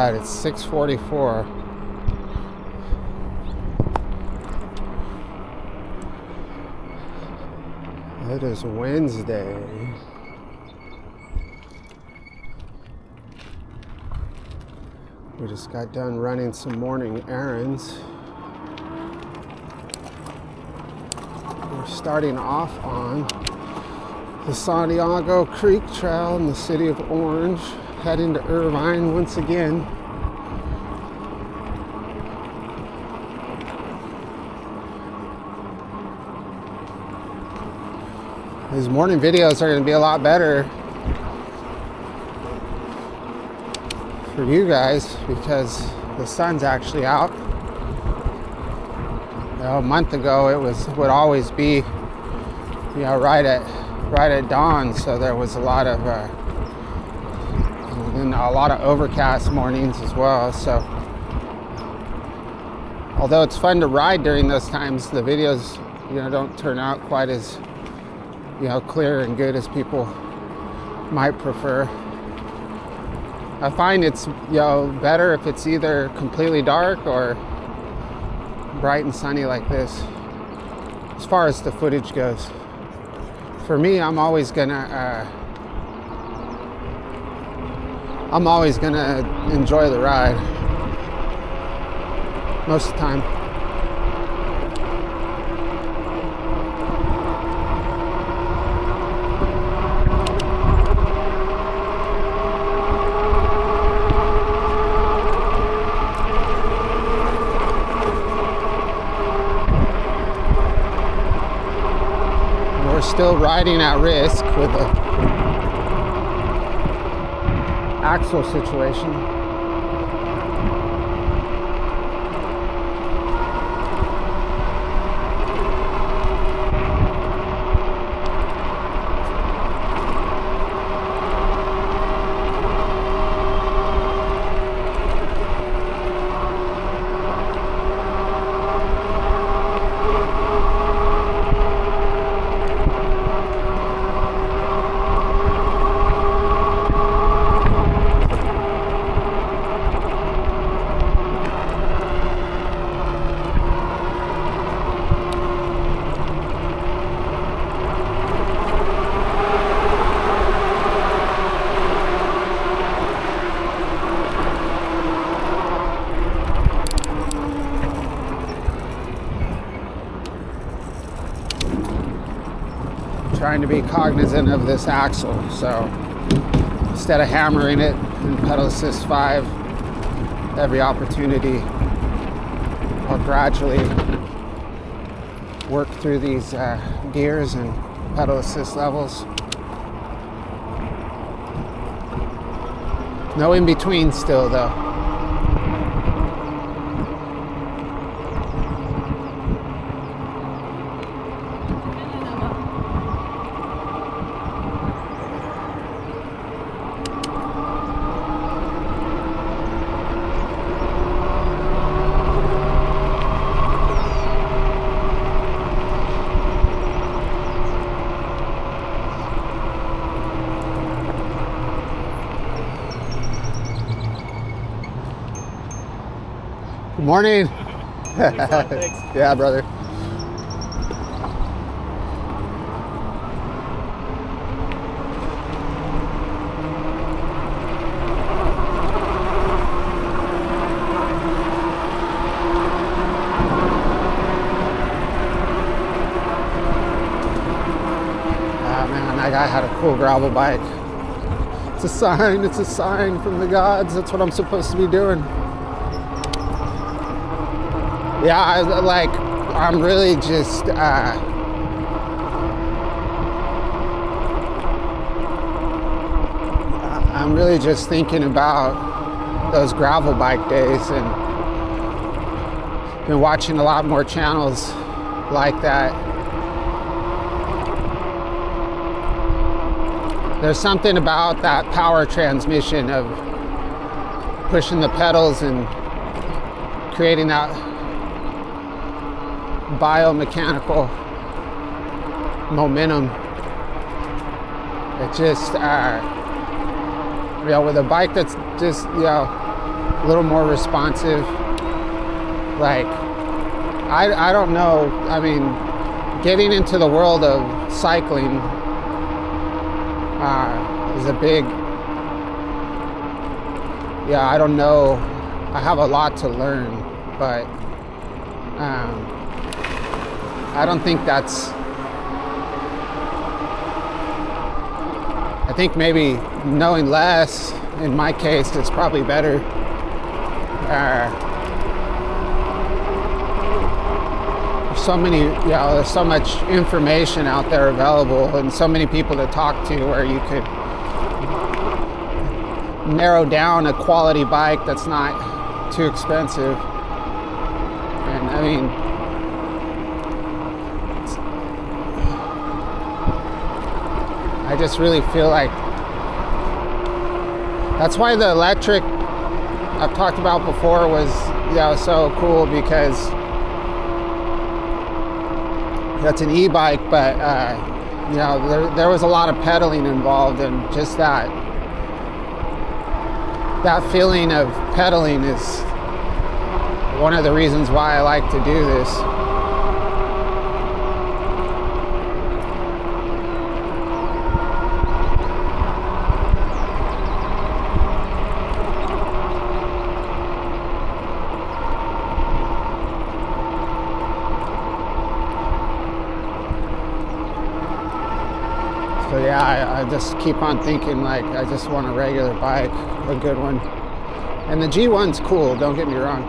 God, it's 6:44. It is Wednesday. We just got done running some morning errands. We're starting off on the Santiago Creek Trail in the city of Orange, heading to Irvine once again. These morning videos are going to be a lot better for you guys because the sun's actually out. You know, a month ago it would always be, right at dawn, so there was a lot of overcast mornings as well. So although it's fun to ride during those times, the videos don't turn out quite as clear and good as people might prefer. I find it's better if it's either completely dark or bright and sunny like this, as far as the footage goes. For me, I'm always gonna enjoy the ride most of the time. Still riding at risk with the axle situation. Trying to be cognizant of this axle, so instead of hammering it in pedal assist 5 every opportunity, I'll gradually work through these gears and pedal assist levels. No in between still though. Good morning. Thanks. Yeah, brother. Ah, man, that guy had a cool gravel bike. It's a sign from the gods. That's what I'm supposed to be doing. Yeah, I'm really just, I'm really just thinking about those gravel bike days, and been watching a lot more channels like that. There's something about that power transmission of pushing the pedals and creating that biomechanical momentum. It just, with a bike that's just, a little more responsive. Like, I don't know. I mean, getting into the world of cycling is a big, yeah, I don't know. I have a lot to learn, but I don't think that's, I think maybe knowing less, in my case, is probably better. So many, there's so much information out there available and so many people to talk to where you could narrow down a quality bike that's not too expensive. And I mean, I just really feel like that's why the electric I've talked about before was so cool, because that's an e-bike, but there was a lot of pedaling involved, and just that feeling of pedaling is one of the reasons why I like to do this. So yeah, I just keep on thinking, like, I just want a regular bike, a good one. And the G1's cool, don't get me wrong.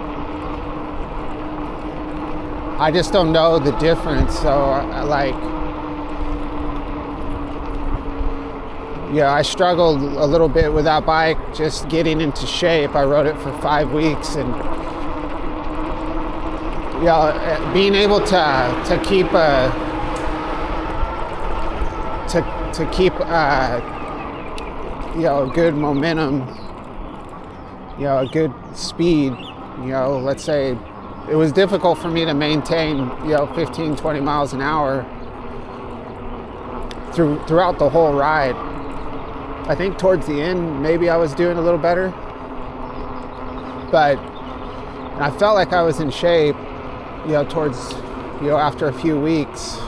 I just don't know the difference, so I struggled a little bit with that bike, just getting into shape. I rode it for 5 weeks, and being able to keep a good momentum, a good speed, let's say it was difficult for me to maintain 15-20 miles an hour throughout the whole ride. I think towards the end maybe I was doing a little better, but I felt like I was in shape towards after a few weeks.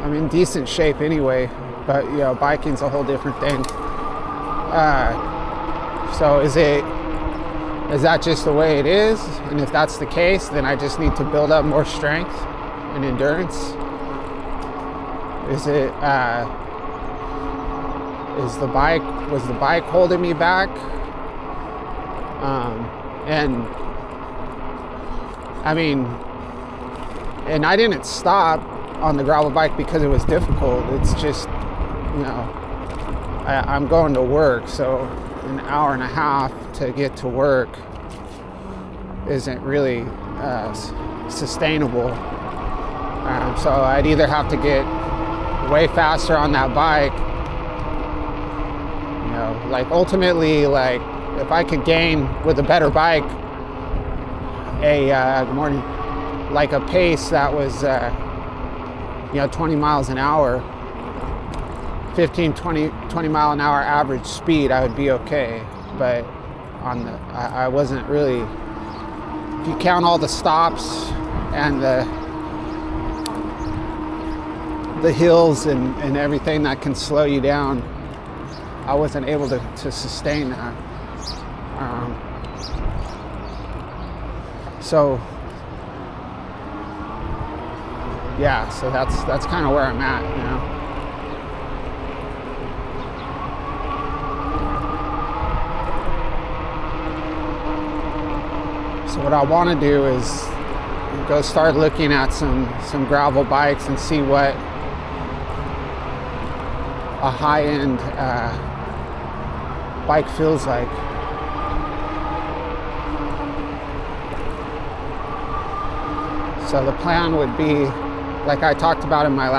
I'm in decent shape anyway, but biking's a whole different thing. So is that just the way it is? And if that's the case, then I just need to build up more strength and endurance. Was the bike holding me back? And I mean, and I didn't stop on the gravel bike because it was difficult. It's just, I'm going to work, so an hour and a half to get to work isn't really sustainable. So I'd either have to get way faster on that bike, like ultimately, like if I could gain with a better bike like a pace that was 20 miles an hour, 20 mile an hour average speed, I would be okay. But I wasn't really, if you count all the stops and the hills and everything that can slow you down, I wasn't able to sustain that. So that's kind of where I'm at, So what I want to do is go start looking at some gravel bikes and see what a high-end bike feels like. So the plan would be, like I talked about in my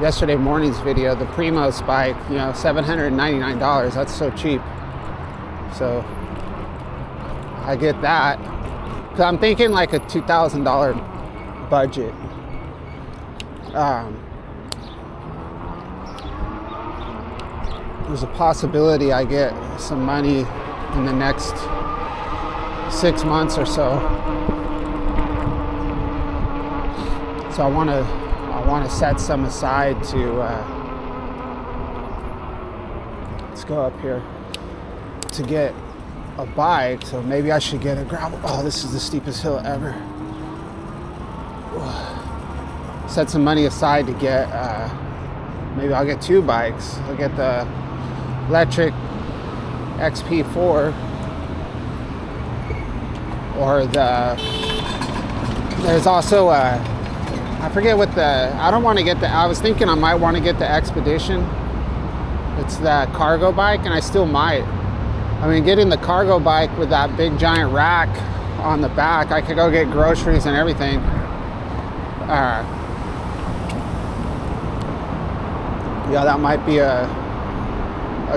yesterday morning's video, the Primos bike, $799. That's so cheap. So I get that. So I'm thinking like a $2,000 budget. There's a possibility I get some money in the next 6 months or so. So I want to set some aside to let's go up here to get a bike. So maybe I should get a gravel. Oh, this is the steepest hill ever. Set some money aside to get maybe I'll get 2 bikes. I'll get the electric XP4 or there's also I forget what I don't want to get I was thinking I might want to get the Expedition. It's the cargo bike, and I still might. I mean, getting the cargo bike with that big giant rack on the back, I could go get groceries and everything. Yeah, that might be a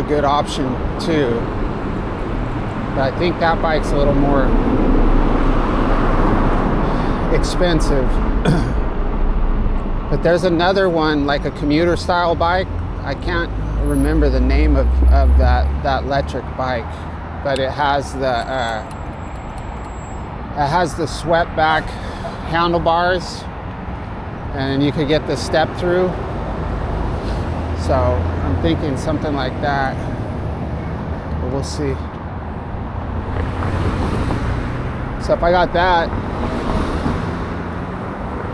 good option too. But I think that bike's a little more expensive. But there's another one, like a commuter style bike. I can't remember the name of that electric bike, but it has the swept back handlebars, and you could get the step through. So I'm thinking something like that, but we'll see. So if I got that,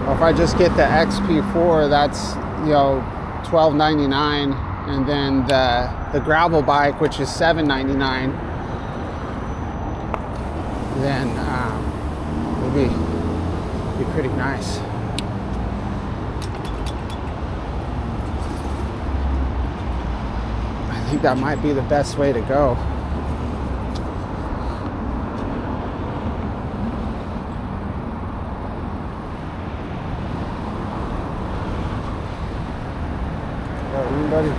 or if I just get the XP4, that's, you know, $12.99, and then the gravel bike, which is $7.99, then it'll be pretty nice. I think that might be the best way to go. Buddy.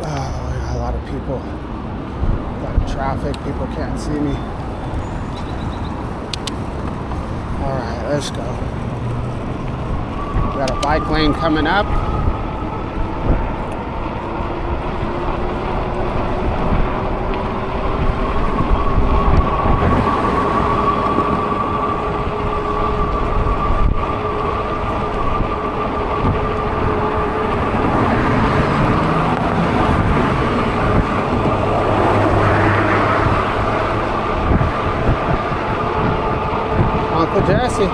Oh, I got a lot of people, a lot of traffic. People can't see me. All right, let's go. We got a bike lane coming up. Jesse.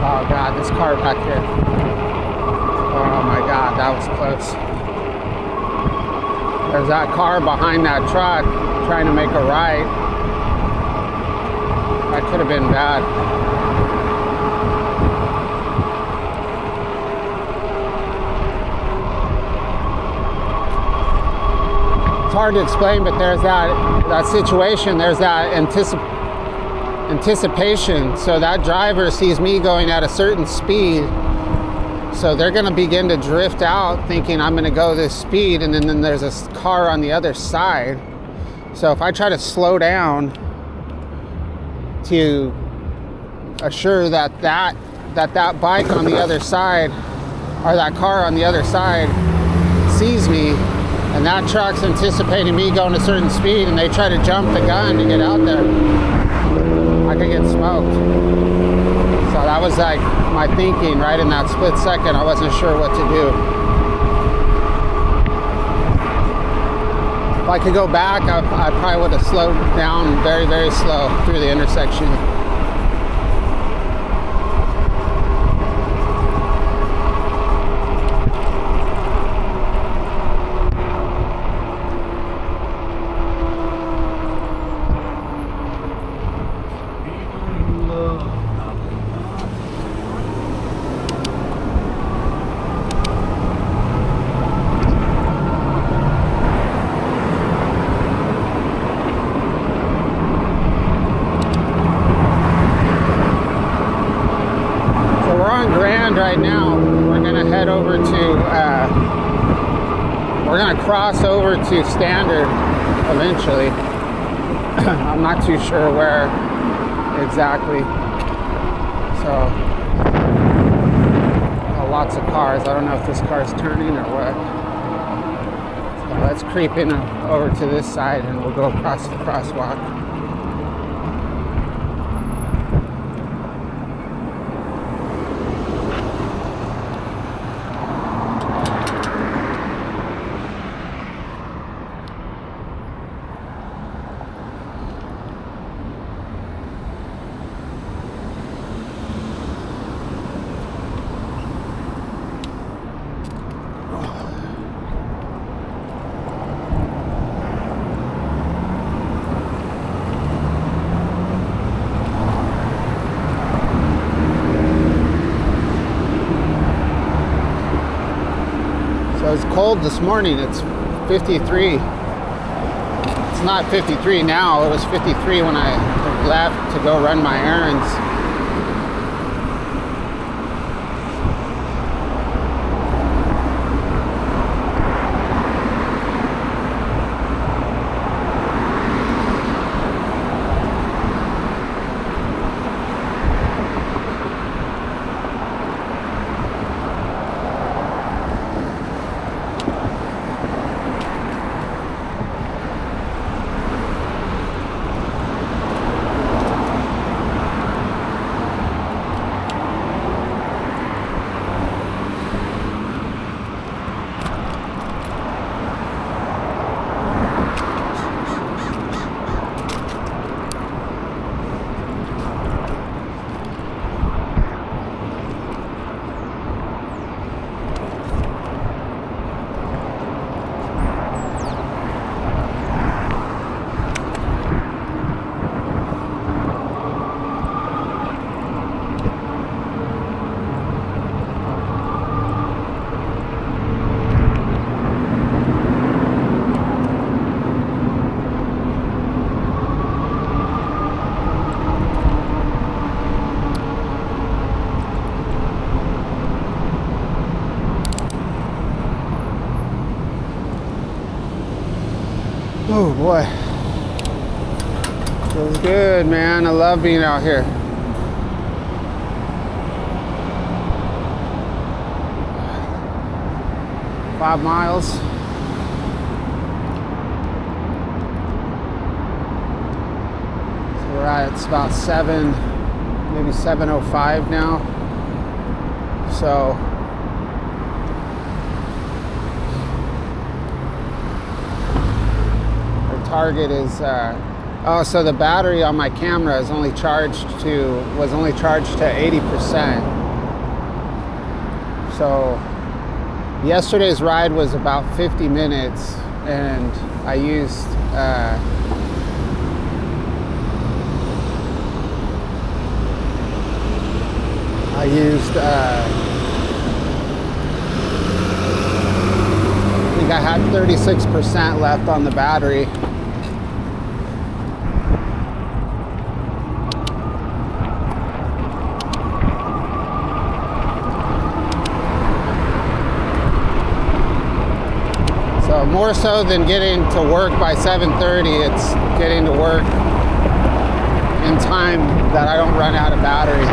Oh God, this car back here. Oh my God, that was close. There's that car behind that truck trying to make a right. That could have been bad. Hard to explain, but there's that situation, there's that anticipation. So that driver sees me going at a certain speed, so they're going to begin to drift out thinking I'm going to go this speed, and then there's a car on the other side. So if I try to slow down to assure that bike on the other side, or that car on the other side, sees me, and that truck's anticipating me going a certain speed, and they try to jump the gun to get out there, I could get smoked. So that was like my thinking right in that split second. I wasn't sure what to do. If I could go back, I probably would have slowed down very, very slow through the intersection. we're gonna cross over to standard eventually. I'm not too sure where exactly. So lots of cars. I don't know if this car is turning or what. So let's creep in over to this side and we'll go across the crosswalk. So it's cold this morning. It's 53. It's not 53 now. It was 53 when I left to go run my errands. Oh boy, feels good, man. I love being out here. Five miles. So we're at, it's about 7:05 now. So target is so the battery on my camera is only charged to 80%. So yesterday's ride was about 50 minutes and I used I think I had 36% left on the battery. More so than getting to work by 7:30, it's getting to work in time that I don't run out of battery.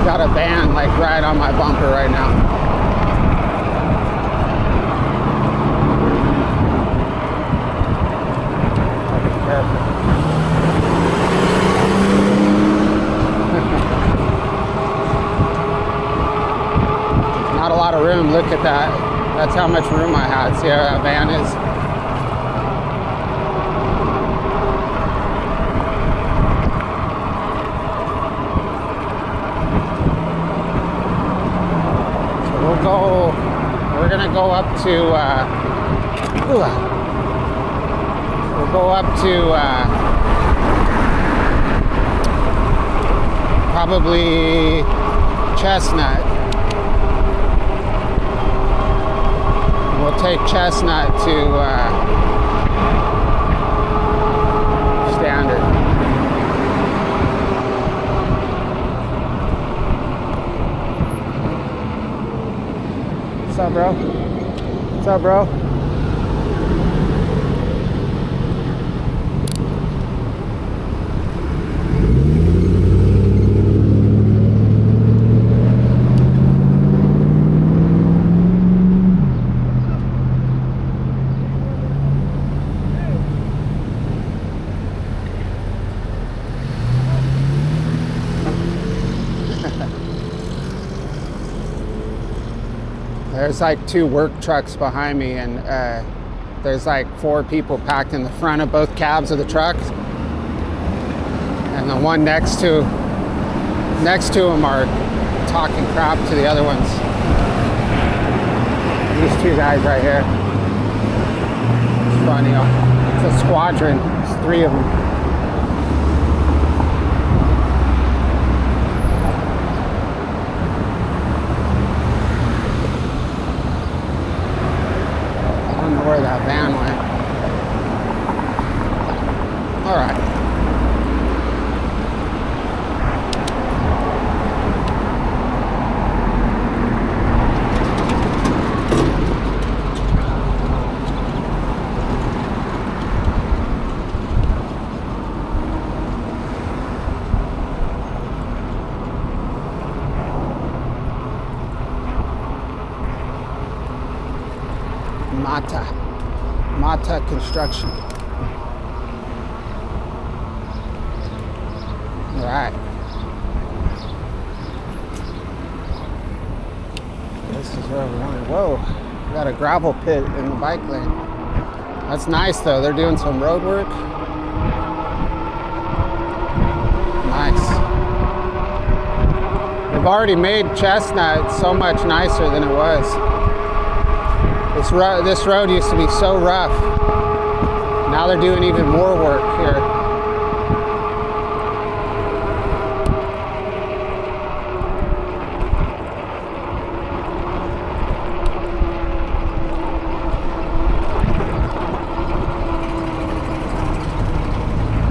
Got a van like right on my bumper right now. Be careful. Not a lot of room. Look at that. That's how much room I had. See how that van is? So we're gonna go up to probably Chestnut. We'll take Chestnut to Standard. up, bro? What's up, bro? There's like 2 work trucks behind me, and there's like 4 people packed in the front of both cabs of the truck, and the one next to them are talking crap to the other ones. These 2 guys right here. It's funny. It's a squadron. There's 3 of them. Where that van went. All right. Mata Construction. All right. This is where we want to. Whoa, we got a gravel pit in the bike lane. That's nice though. They're doing some road work. Nice. They've already made Chestnut so much nicer than it was. This road used to be so rough. Now they're doing even more work here.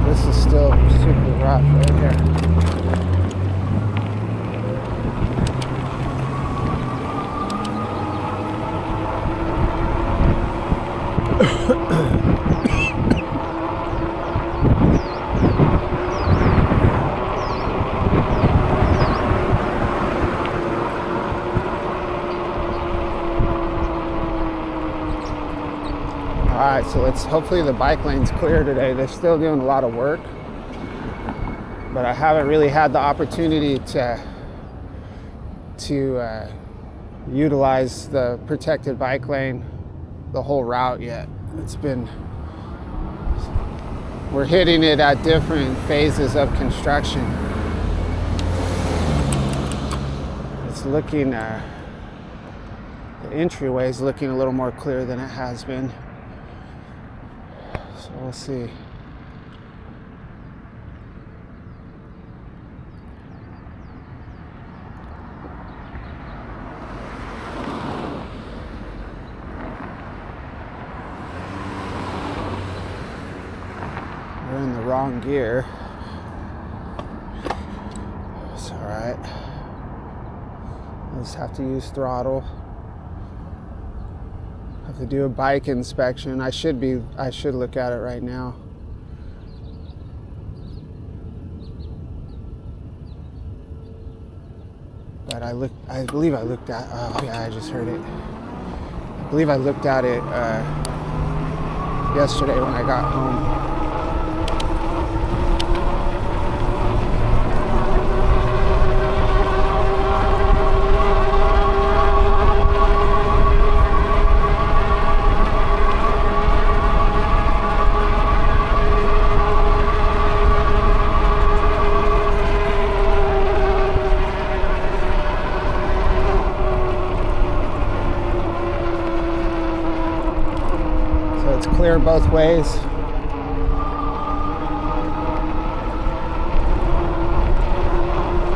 This is still super rough right here. Alright, so hopefully the bike lane's clear today. They're still doing a lot of work, but I haven't really had the opportunity to utilize the protected bike lane the whole route yet. We're hitting it at different phases of construction. It's looking, the entryway is looking a little more clear than it has been. So we'll see. We're in the wrong gear. It's all right. I just have to use throttle. Have to do a bike inspection. I should look at it right now. But I believe I looked at, oh yeah, I just heard it. I believe I looked at it yesterday when I got home. Clear both ways.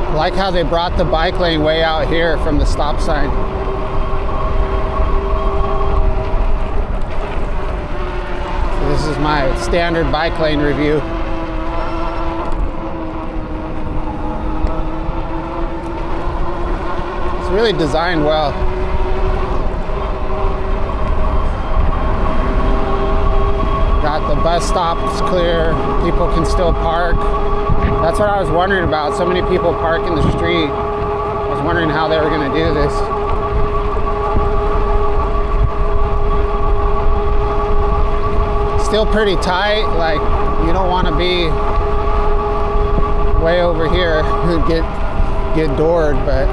I like how they brought the bike lane way out here from the stop sign. So this is my standard bike lane review. It's really designed well. got the bus stops clear. People can still park. That's what I was wondering about. So many people park in the street. I was wondering how they were going to do this. Still pretty tight. Like, you don't want to be way over here and get doored, but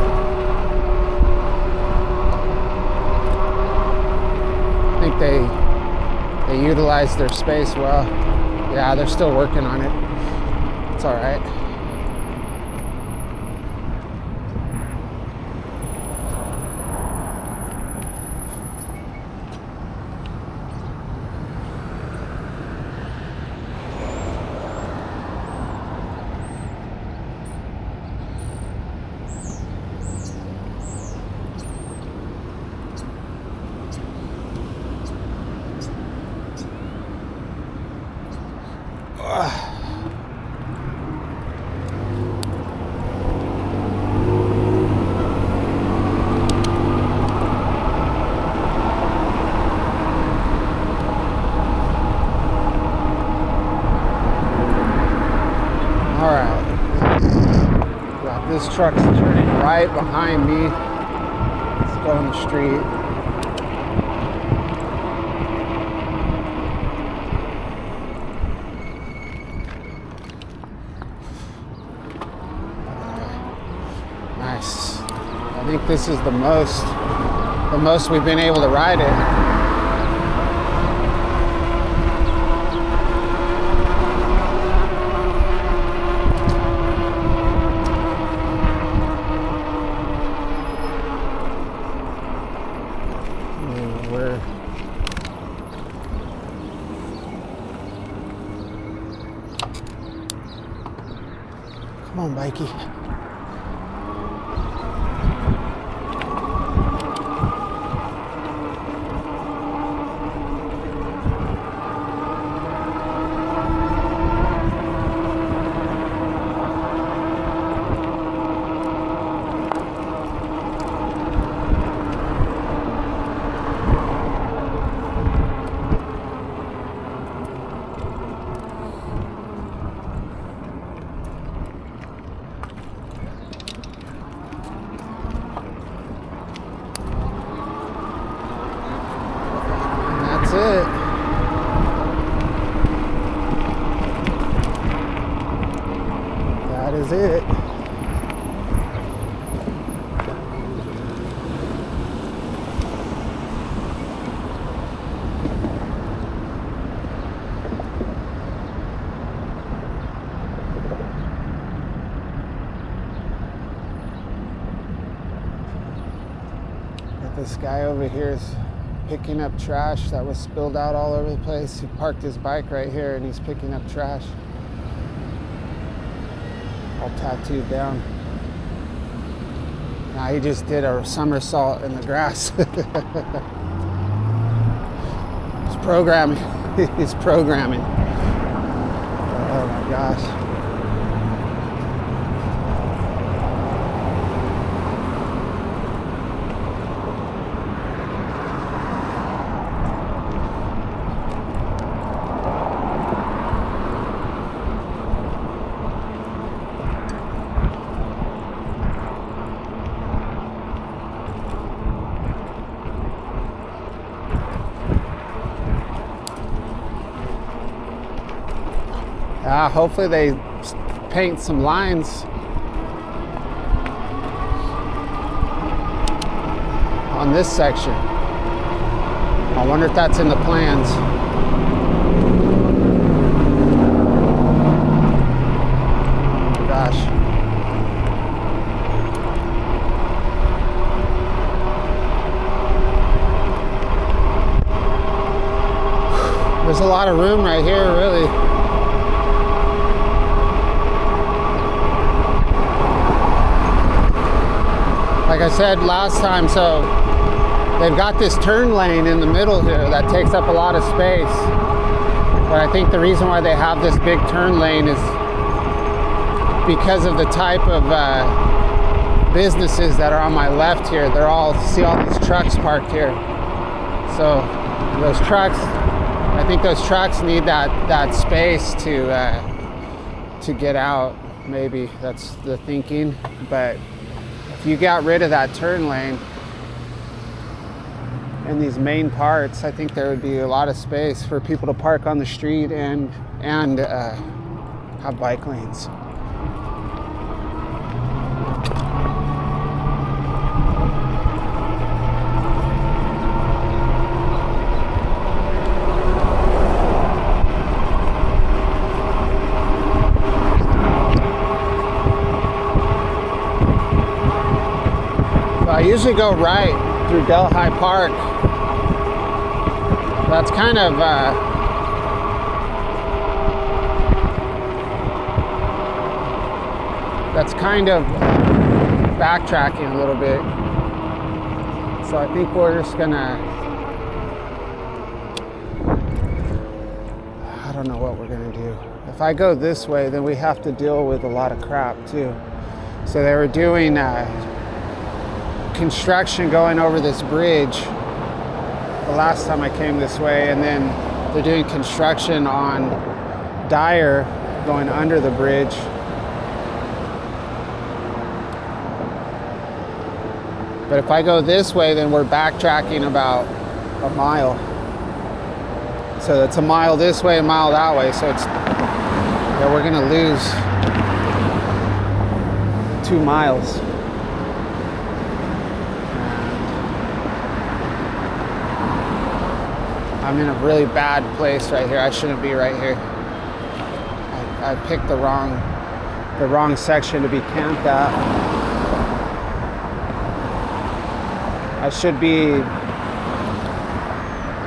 I think they utilize their space well. Yeah, they're still working on it. It's all right. This truck's turning right behind me. Let's go on the street. Nice. I think this is the most we've been able to ride it. Come on, Bikey. It. That is it. Got this guy over here is picking up trash that was spilled out all over the place. He parked his bike right here and he's picking up trash. All tattooed down. Now he just did a somersault in the grass. He's programming. He's programming. Oh my gosh. Hopefully they paint some lines on this section. I wonder if that's in the plans. Gosh. There's a lot of room right here, really. Like I said last time, so they've got this turn lane in the middle here that takes up a lot of space. But I think the reason why they have this big turn lane is because of the type of businesses that are on my left here. See all these trucks parked here. So those trucks, I think those trucks need that space to get out. Maybe that's the thinking. But if you got rid of that turn lane and these main parts, I think there would be a lot of space for people to park on the street and have bike lanes. I usually go right through Delhi Park. That's kind of backtracking a little bit. So I think we're just gonna, I don't know what we're gonna do. If I go this way, then we have to deal with a lot of crap too. So they were doing construction going over this bridge the last time I came this way, and then they're doing construction on Dyer going under the bridge. But if I go this way, then we're backtracking about a mile. So it's a mile this way, a mile that way. So it's, yeah, we're gonna lose 2 miles. I'm in a really bad place right here. I shouldn't be right here. I picked the wrong section to be camped at. I should be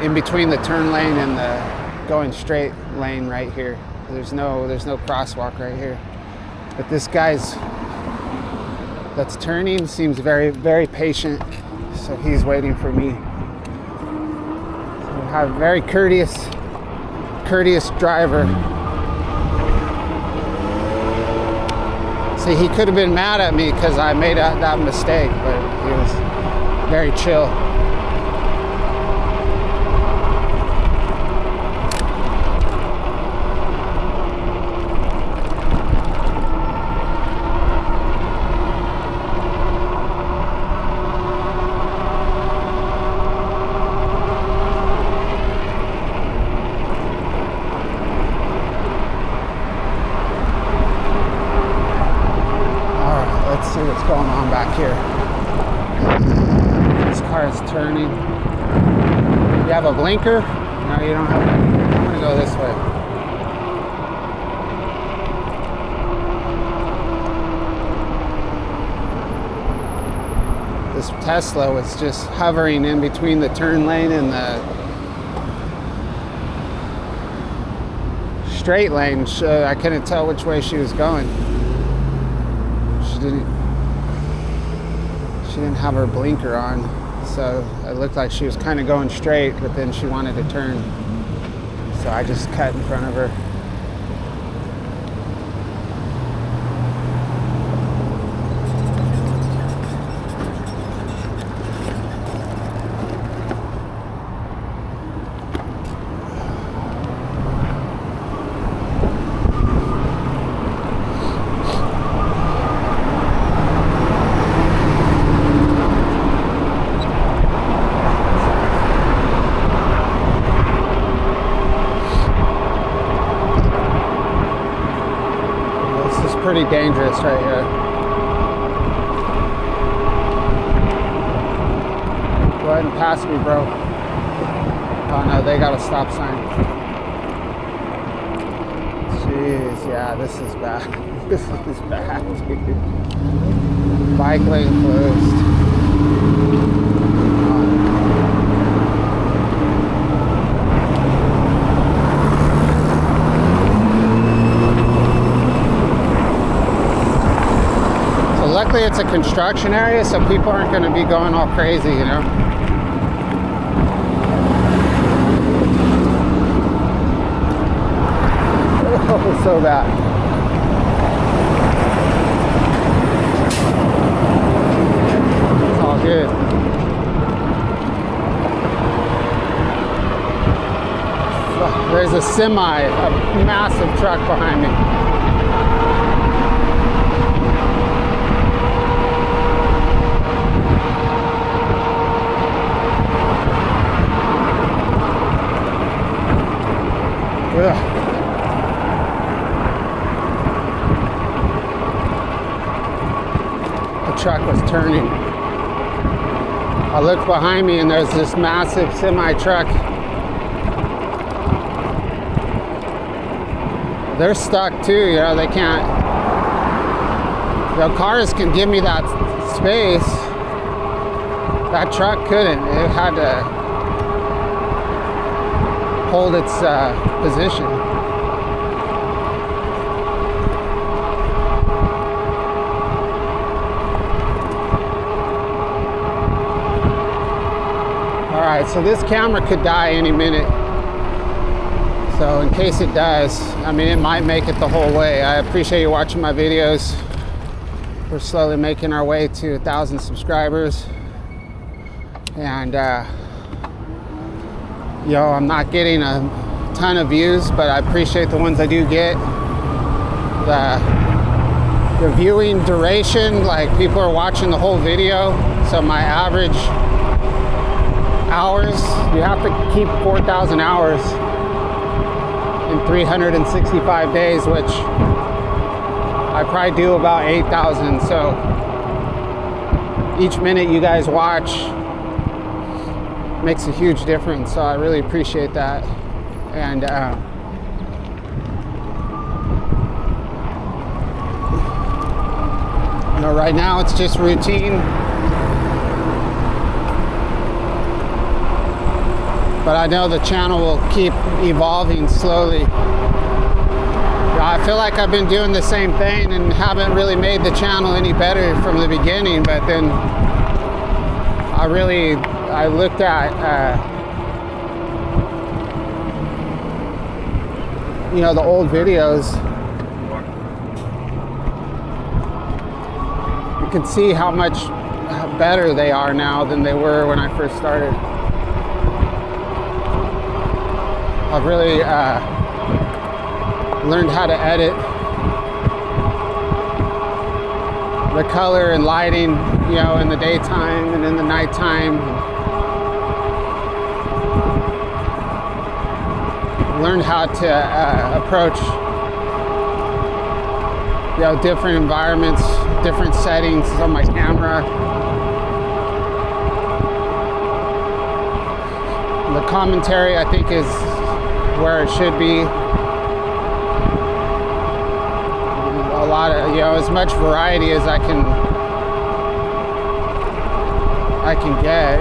in between the turn lane and the going straight lane right here. There's no crosswalk right here. But this guy's that's turning seems very, very patient. So he's waiting for me. A very courteous driver. See, he could have been mad at me because I made that mistake, but he was very chill. Let's see what's going on back here. This car is turning. You have a blinker? No, you don't have one. I'm gonna go this way. This Tesla was just hovering in between the turn lane and the straight lane. I couldn't tell which way she was going. She didn't have her blinker on, so it looked like she was kind of going straight, but then she wanted to turn, so I just cut in front of her. Pretty dangerous right here. Go ahead and pass me, bro. Oh no, they got a stop sign. Jeez, yeah, this is bad. This is bad, dude. Bike lane closed. Luckily it's a construction area, so people aren't going to be going all crazy, you know. Oh, so bad. It's all good. Fuck. a semi, a massive truck behind me. Ugh. The truck was turning. I looked behind me and there's this massive semi truck. They're stuck too, you know, they can't, you know, cars can give me that space. That truck couldn't. It had to hold its position. All right, so this camera could die any minute. So in case it does, I mean, it might make it the whole way. I appreciate you watching my videos. We're slowly making our way to 1,000 subscribers. And, yo, I'm not getting a ton of views, but I appreciate the ones I do get. The viewing duration, like people are watching the whole video. So my average hours, you have to keep 4,000 hours in 365 days, which I probably do about 8,000. So each minute you guys watch makes a huge difference. So I really appreciate that. And you know, right now it's just routine. But I know the channel will keep evolving slowly. I feel like I've been doing the same thing and haven't really made the channel any better from the beginning, but then I looked at, you know, the old videos. You can see how much better they are now than they were when I first started. I've really learned how to edit the color and lighting, you know, in the daytime and in the nighttime. Learned how to approach, you know, different environments, different settings on my camera. The commentary, I think, is where it should be. A lot of, you know, as much variety as I can get.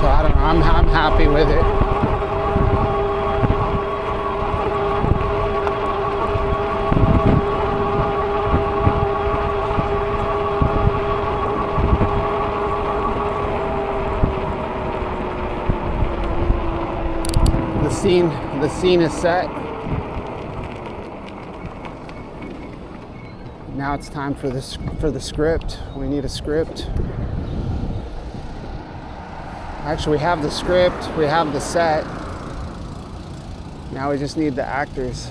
So I don't know, I'm happy with it. The scene is set. Now it's time for the script. We need a script. Actually, we have the script, we have the set. Now we just need the actors.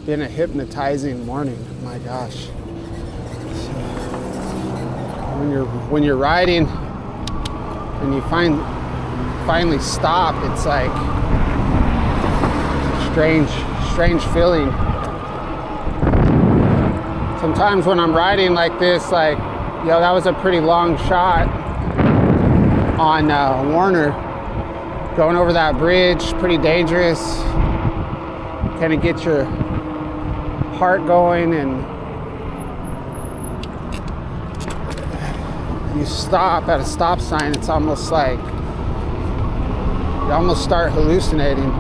Been a hypnotizing morning. My gosh. When you're riding and you finally stop, it's like strange feeling. Sometimes when I'm riding like this, like, yo, that was a pretty long shot on Warner, going over that bridge, pretty dangerous. Kind of get your heart going, and you stop at a stop sign, it's almost like you almost start hallucinating.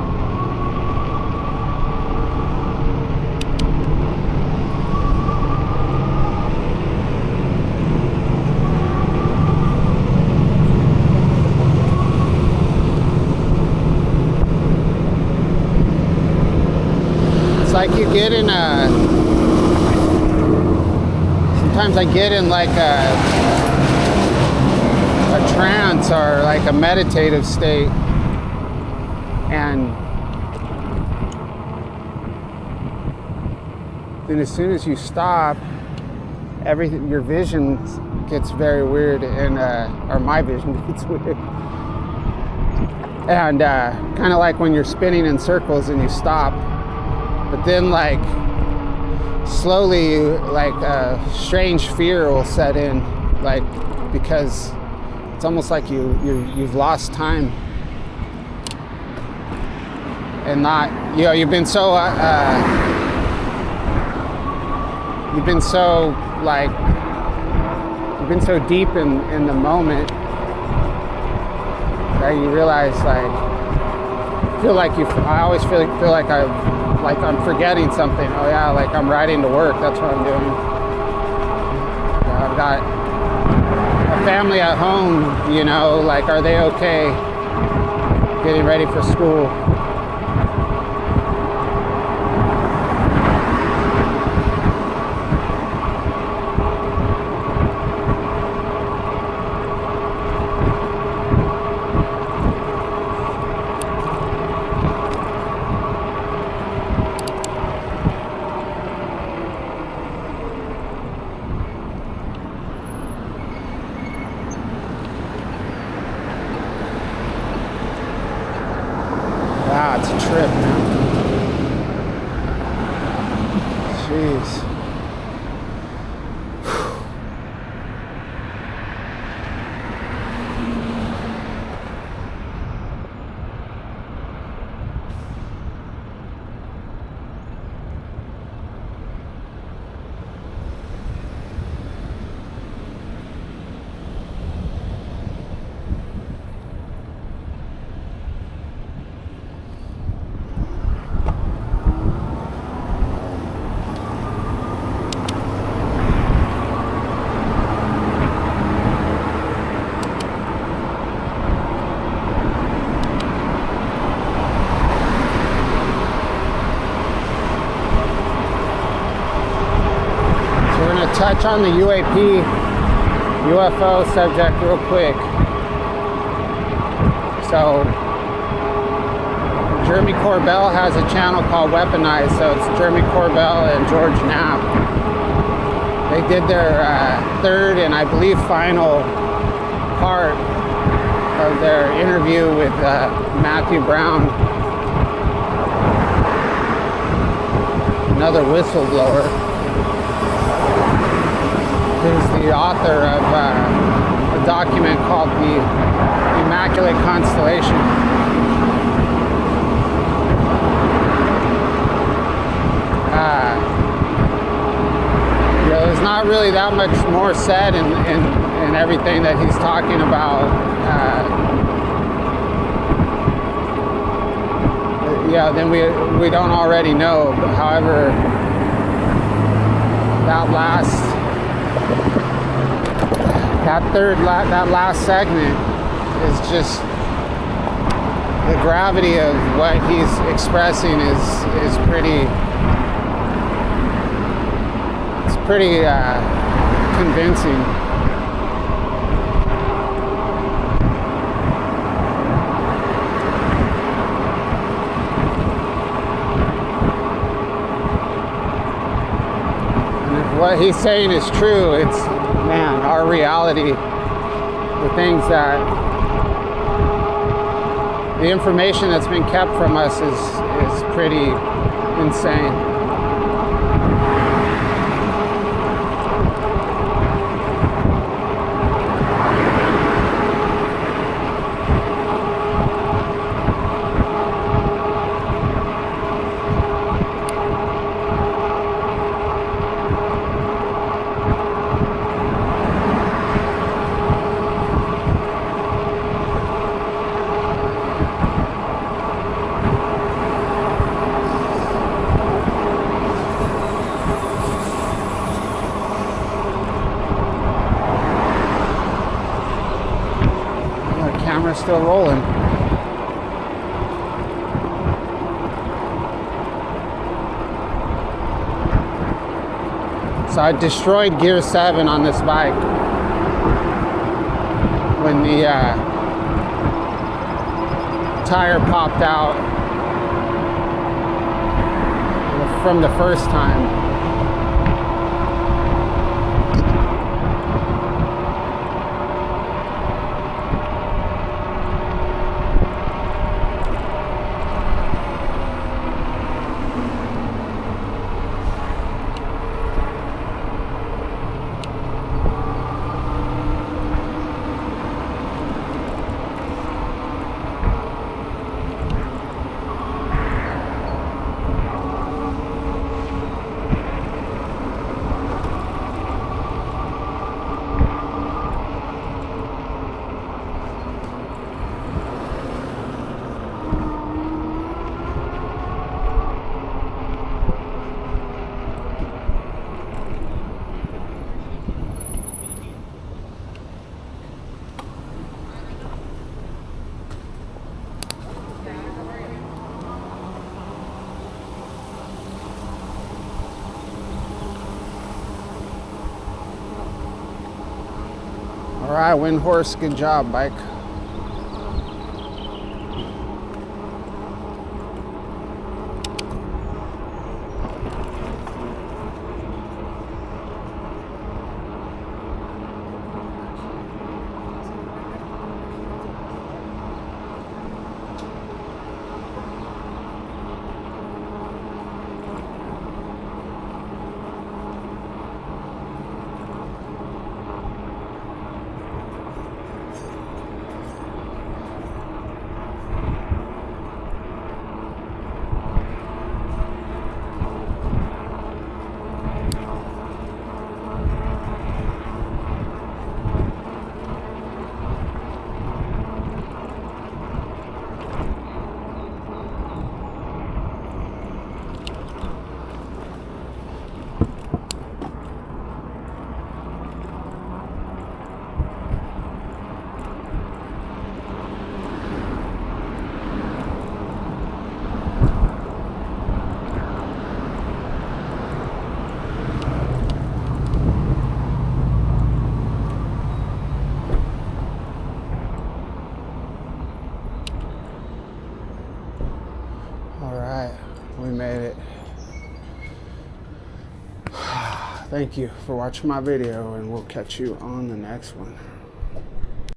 get in like a trance or like a meditative state, and then as soon as you stop, everything, your vision gets very weird, and or my vision gets weird, and kind of like when you're spinning in circles and you stop, but then like slowly, like a strange fear will set in, like, because it's almost like you've lost time, and not, you know, you've been so deep in the moment that you realize, like, I always feel like I'm forgetting something. Oh yeah, like I'm riding to work, that's what I'm doing. I've got a family at home, you know, like, are they okay? Getting ready for school. Wow, it's a trip, man. Jeez. Touch on the UFO subject real quick. So Jeremy Corbell has a channel called Weaponized, so it's Jeremy Corbell and George Knapp. They did their third and I believe final part of their interview with Matthew Brown, another whistleblower, who's the author of a document called the Immaculate Constellation. You know, there's not really that much more said in everything that he's talking about. Yeah, then we don't already know. But however, that last segment is just the gravity of what he's expressing is pretty convincing. And if what he's saying is true, it's, man, our reality, the things that, the information that's been kept from us is pretty insane. Camera's still rolling. So I destroyed gear 7 on this bike when the tire popped out from the first time. All right, Wind Horse, good job, bike. All right, we made it. Thank you for watching my video, and we'll catch you on the next one.